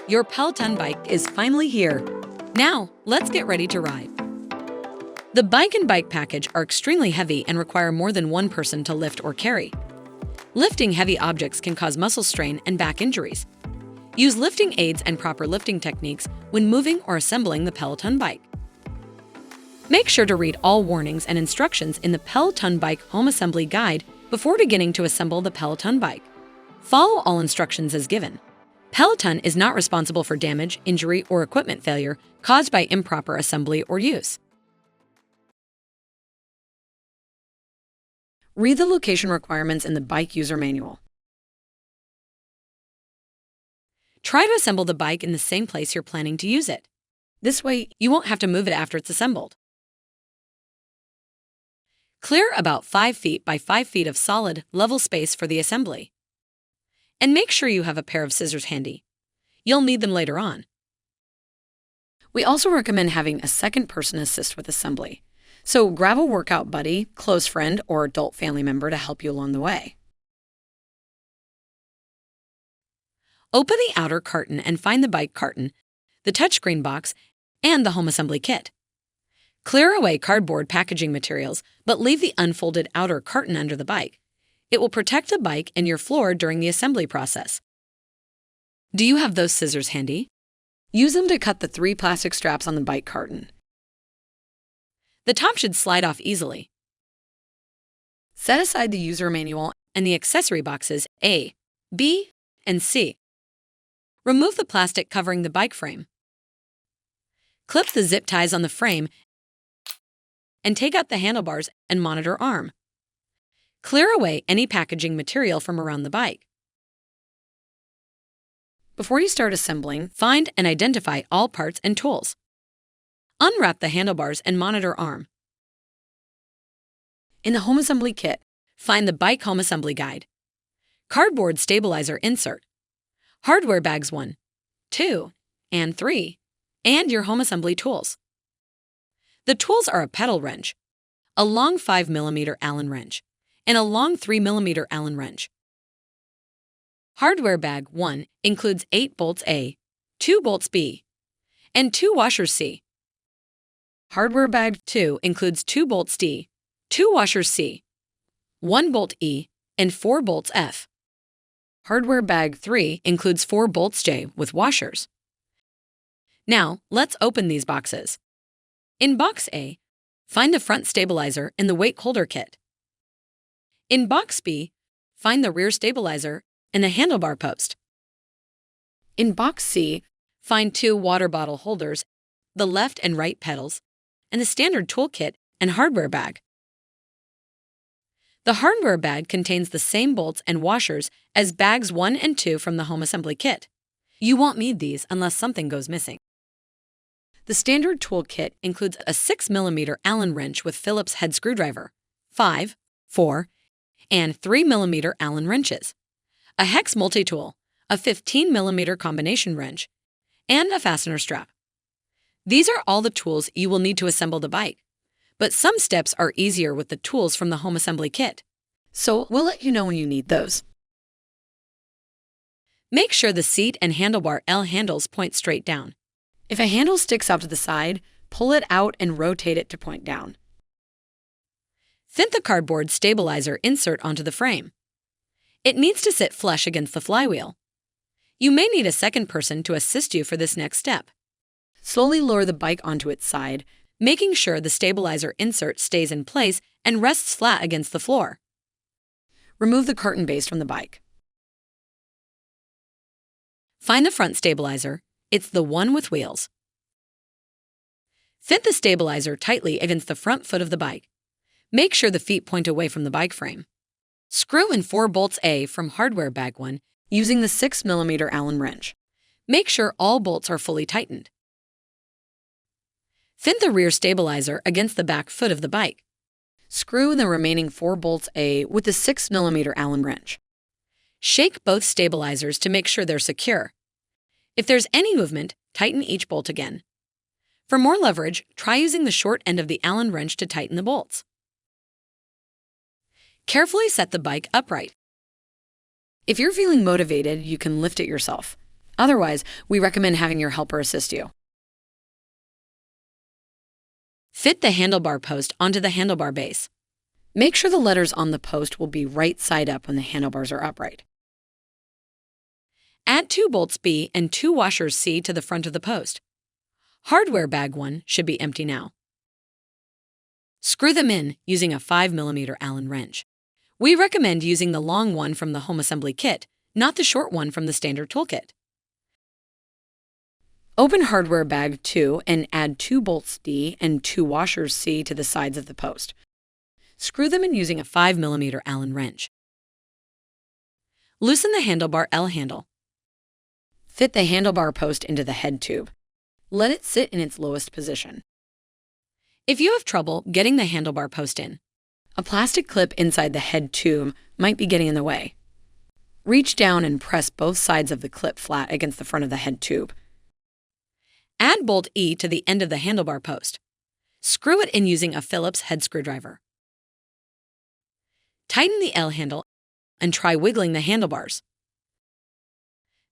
Your Peloton bike is finally here. Now, let's get ready to ride. The bike and bike package are extremely heavy and require more than one person to lift or carry. Lifting heavy objects can cause muscle strain and back injuries. Use lifting aids and proper lifting techniques when moving or assembling the Peloton bike. Make sure to read all warnings and instructions in the Peloton Bike Home Assembly Guide before beginning to assemble the Peloton bike. Follow all instructions as given. Peloton is not responsible for damage, injury, or equipment failure caused by improper assembly or use. Read the location requirements in the bike user manual. Try to assemble the bike in the same place you're planning to use it. This way, you won't have to move it after it's assembled. Clear about 5 feet by 5 feet of solid, level space for the assembly. And make sure you have a pair of scissors handy. You'll need them later on. We also recommend having a second person assist with assembly. So grab a workout buddy, close friend, or adult family member to help you along the way. Open the outer carton and find the bike carton, the touchscreen box, and the home assembly kit. Clear away cardboard packaging materials, but leave the unfolded outer carton under the bike. It will protect the bike and your floor during the assembly process. Do you have those scissors handy? Use them to cut the 3 plastic straps on the bike carton. The top should slide off easily. Set aside the user manual and the accessory boxes A, B, and C. Remove the plastic covering the bike frame. Clip the zip ties on the frame and take out the handlebars and monitor arm. Clear away any packaging material from around the bike. Before you start assembling, find and identify all parts and tools. Unwrap the handlebars and monitor arm. In the home assembly kit, find the Bike Home Assembly Guide, cardboard stabilizer insert, hardware bags 1, 2, and 3, and your home assembly tools. The tools are a pedal wrench, a long 5mm Allen wrench, and a long 3mm Allen wrench. Hardware bag 1 includes 8 bolts A, 2 bolts B, and 2 washers C. Hardware bag 2 includes 2 bolts D, 2 washers C, 1 bolt E, and 4 bolts F. Hardware bag 3 includes 4 bolts J with washers. Now, let's open these boxes. In box A, find the front stabilizer and the weight holder kit. In box B, find the rear stabilizer and the handlebar post. In box C, find 2 water bottle holders, the left and right pedals, and the standard toolkit and hardware bag. The hardware bag contains the same bolts and washers as bags 1 and 2 from the home assembly kit. You won't need these unless something goes missing. The standard toolkit includes a 6mm Allen wrench with Phillips head screwdriver, 5, 4, and 3mm Allen wrenches, a hex multi-tool, a 15mm combination wrench, and a fastener strap. These are all the tools you will need to assemble the bike, but some steps are easier with the tools from the home assembly kit, so we'll let you know when you need those. Make sure the seat and handlebar L handles point straight down. If a handle sticks out to the side, pull it out and rotate it to point down. Fit the cardboard stabilizer insert onto the frame. It needs to sit flush against the flywheel. You may need a second person to assist you for this next step. Slowly lower the bike onto its side, making sure the stabilizer insert stays in place and rests flat against the floor. Remove the carton base from the bike. Find the front stabilizer. It's the one with wheels. Fit the stabilizer tightly against the front foot of the bike. Make sure the feet point away from the bike frame. Screw in 4 bolts A from hardware bag 1 using the 6mm Allen wrench. Make sure all bolts are fully tightened. Fit the rear stabilizer against the back foot of the bike. Screw in the remaining 4 bolts A with the 6mm Allen wrench. Shake both stabilizers to make sure they're secure. If there's any movement, tighten each bolt again. For more leverage, try using the short end of the Allen wrench to tighten the bolts. Carefully set the bike upright. If you're feeling motivated, you can lift it yourself. Otherwise, we recommend having your helper assist you. Fit the handlebar post onto the handlebar base. Make sure the letters on the post will be right side up when the handlebars are upright. Add 2 bolts B and 2 washers C to the front of the post. Hardware bag 1 should be empty now. Screw them in using a 5mm Allen wrench. We recommend using the long one from the home assembly kit, not the short one from the standard toolkit. Open hardware bag 2 and add 2 bolts D and 2 washers C to the sides of the post. Screw them in using a 5mm Allen wrench. Loosen the handlebar L handle. Fit the handlebar post into the head tube. Let it sit in its lowest position. If you have trouble getting the handlebar post in, a plastic clip inside the head tube might be getting in the way. Reach down and press both sides of the clip flat against the front of the head tube. Add bolt E to the end of the handlebar post. Screw it in using a Phillips head screwdriver. Tighten the L handle and try wiggling the handlebars.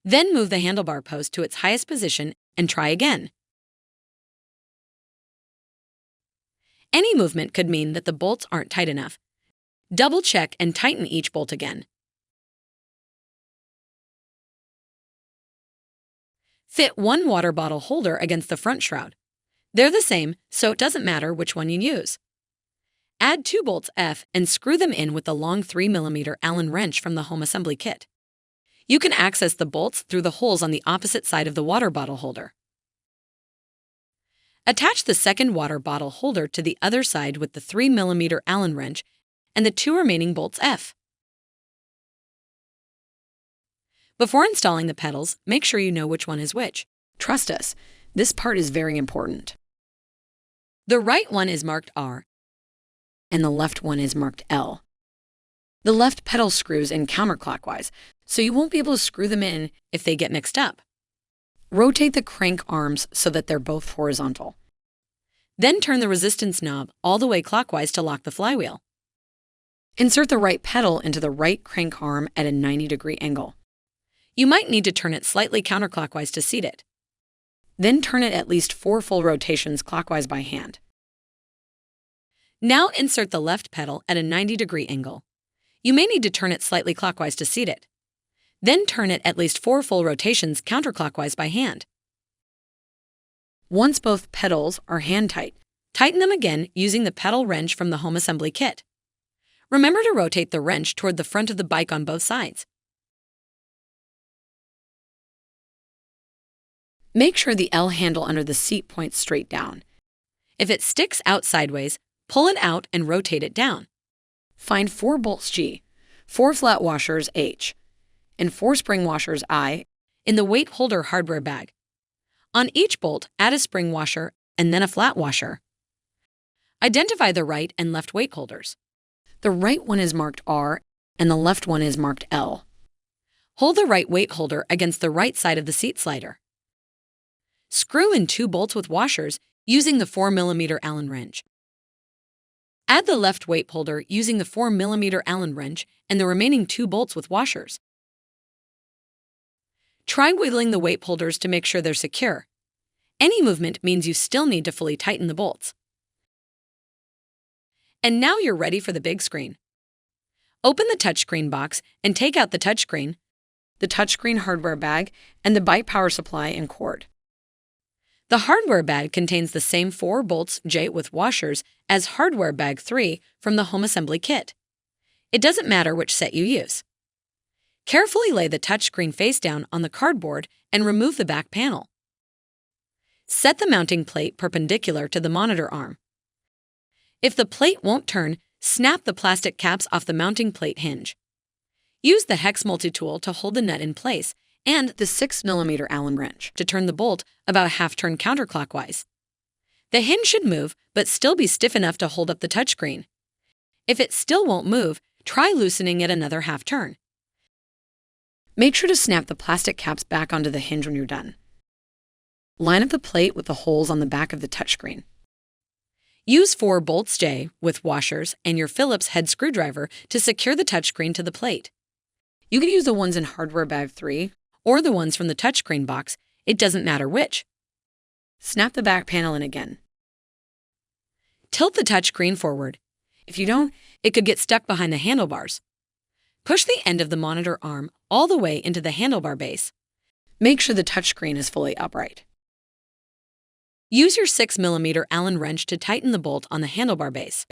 Then move the handlebar post to its highest position and try again. Any movement could mean that the bolts aren't tight enough. Double check and tighten each bolt again. Fit 1 water bottle holder against the front shroud. They're the same, so it doesn't matter which one you use. Add 2 bolts F and screw them in with the long 3mm Allen wrench from the home assembly kit. You can access the bolts through the holes on the opposite side of the water bottle holder. Attach the second water bottle holder to the other side with the 3mm Allen wrench and the 2 remaining bolts F. Before installing the pedals, make sure you know which one is which. Trust us, this part is very important. The right one is marked R, and the left one is marked L. The left pedal screws in counterclockwise, so you won't be able to screw them in if they get mixed up. Rotate the crank arms so that they're both horizontal. Then turn the resistance knob all the way clockwise to lock the flywheel. Insert the right pedal into the right crank arm at a 90-degree angle. You might need to turn it slightly counterclockwise to seat it. Then turn it at least 4 full rotations clockwise by hand. Now insert the left pedal at a 90-degree angle. You may need to turn it slightly clockwise to seat it. Then turn it at least 4 full rotations counterclockwise by hand. Once both pedals are hand-tight, tighten them again using the pedal wrench from the home assembly kit. Remember to rotate the wrench toward the front of the bike on both sides. Make sure the L handle under the seat points straight down. If it sticks out sideways, pull it out and rotate it down. Find 4 bolts G, 4 flat washers H, and 4 spring washers I in the weight holder hardware bag. On each bolt, add a spring washer and then a flat washer. Identify the right and left weight holders. The right one is marked R and the left one is marked L. Hold the right weight holder against the right side of the seat slider. Screw in 2 bolts with washers using the 4mm Allen wrench. Add the left weight holder using the 4mm Allen wrench and the remaining 2 bolts with washers. Try wiggling the weight holders to make sure they're secure. Any movement means you still need to fully tighten the bolts. And now you're ready for the big screen. Open the touchscreen box and take out the touchscreen, the touchscreen hardware bag, and the bike power supply and cord. The hardware bag contains the same 4 bolts J with washers as hardware bag 3 from the home assembly kit. It doesn't matter which set you use. Carefully lay the touchscreen face down on the cardboard and remove the back panel. Set the mounting plate perpendicular to the monitor arm. If the plate won't turn, snap the plastic caps off the mounting plate hinge. Use the hex multi-tool to hold the nut in place and the 6mm Allen wrench to turn the bolt about a half-turn counterclockwise. The hinge should move, but still be stiff enough to hold up the touchscreen. If it still won't move, try loosening it another half-turn. Make sure to snap the plastic caps back onto the hinge when you're done. Line up the plate with the holes on the back of the touchscreen. Use 4 bolts J with washers and your Phillips head screwdriver to secure the touchscreen to the plate. You could use the ones in hardware bag 3 or the ones from the touchscreen box, it doesn't matter which. Snap the back panel in again. Tilt the touchscreen forward. If you don't, it could get stuck behind the handlebars. Push the end of the monitor arm all the way into the handlebar base. Make sure the touchscreen is fully upright. Use your 6mm Allen wrench to tighten the bolt on the handlebar base.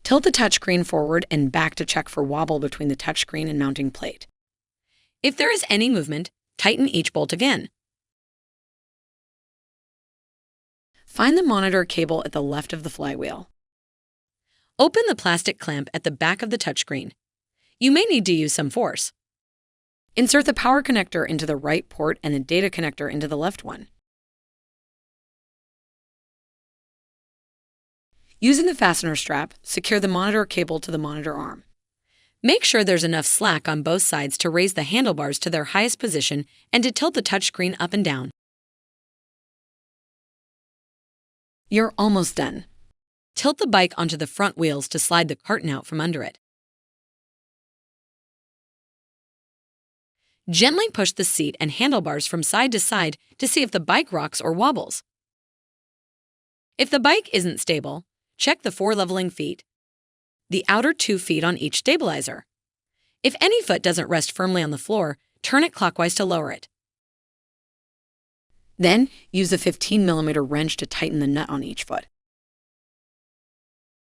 Tilt the touchscreen forward and back to check for wobble between the touchscreen and mounting plate. If there is any movement, tighten each bolt again. Find the monitor cable at the left of the flywheel. Open the plastic clamp at the back of the touchscreen. You may need to use some force. Insert the power connector into the right port and the data connector into the left one. Using the fastener strap, secure the monitor cable to the monitor arm. Make sure there's enough slack on both sides to raise the handlebars to their highest position and to tilt the touchscreen up and down. You're almost done. Tilt the bike onto the front wheels to slide the carton out from under it. Gently push the seat and handlebars from side to side to see if the bike rocks or wobbles. If the bike isn't stable, check the 4 leveling feet, the outer 2 feet on each stabilizer. If any foot doesn't rest firmly on the floor, turn it clockwise to lower it. Then, use a 15mm wrench to tighten the nut on each foot.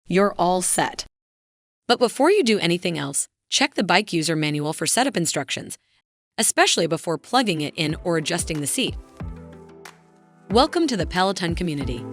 You're all set. But before you do anything else, check the bike user manual for setup instructions, especially before plugging it in or adjusting the seat. Welcome to the Peloton community.